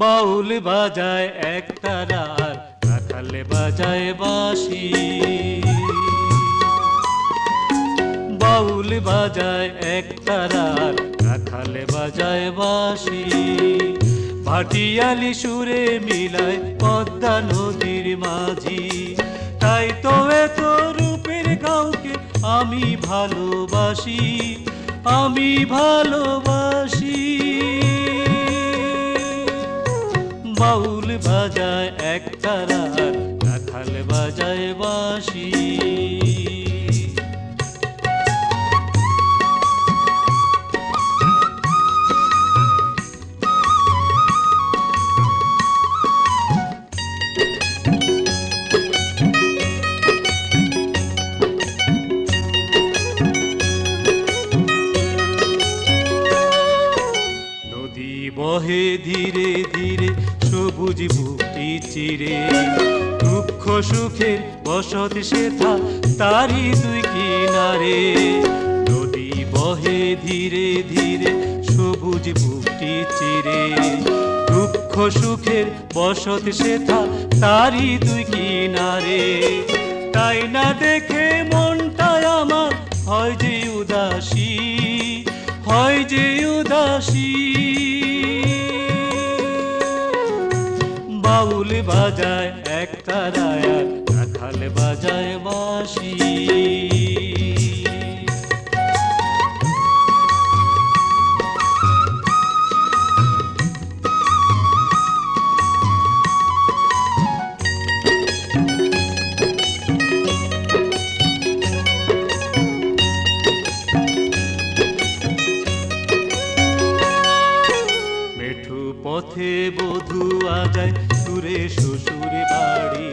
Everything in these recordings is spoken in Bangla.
বাউল বাজায় একতারা আর রাখাল বাজায় বাঁশি। বাউল বাজায় একতারা আর রাখাল বাজায় বাঁশি। ভাটিয়ালি সুরে মিলায় পদ্মা নদীর মাঝি। তাই তো এত রূপের গাঁওকে আমি ভালোবাসি, আমি ভালোবাসি। বাউল বাজায় একতারা আর রাখাল বাজায় বাঁশি। বহে ধীরে ধীরে সবুজ বুকটি চিরে, দুঃখ সুখের বসত সেথা তারি দুই কিনারে। নদী বহে ধীরে ধীরে সবুজ বুকটি চিরে, দুঃখ সুখের বসত সেথা তারি দুই কিনারে। তাই না দেখে মনটা আমার হয় যে উদাসী, হয় যে উদাসী। বাউল বাজায় একতারা আর রাখাল বাজায় বাঁশি। মেঠু পথে বধূ আজায় সুরে শ্বশুর বাড়ি।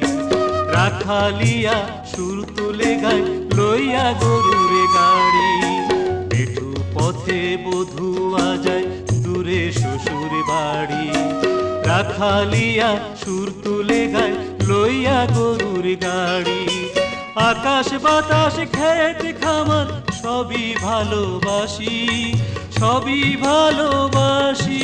রাখালিয়া সুর তুলে গায় লইয়া গরুর গাড়ি। মেঠু পথে বধূ আজায় দূরে শ্বশুর বাড়ি। রাখালিয়া সুর তুলে গায় লইয়া গরুর গাড়ি। আকাশ বাতাস খেত খামার সবই ভালোবাসি, সবই ভালোবাসি।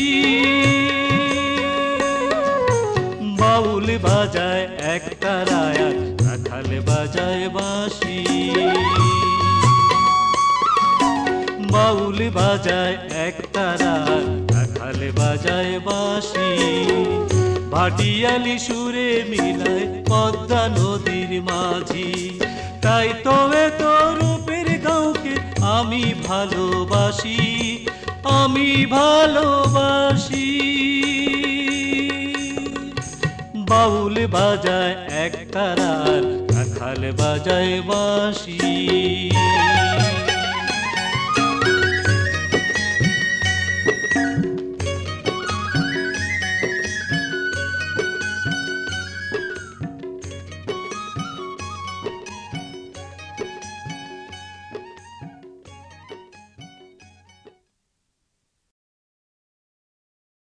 বাউল বাজায় একতারা আর রাখাল বাজায় বাঁশি। বাউল বাজায় একতারা আর রাখাল বাজায় বাঁশি। ভাটিয়ালি সুরে মিলায় পদ্মা নদীর মাঝি। তাই তো এত রূপের গাঁওকে আমি ভালোবাসি, আমি ভালোবাসি। বাউল বাজায় একতারা আর রাখাল বাজায় বাঁশি।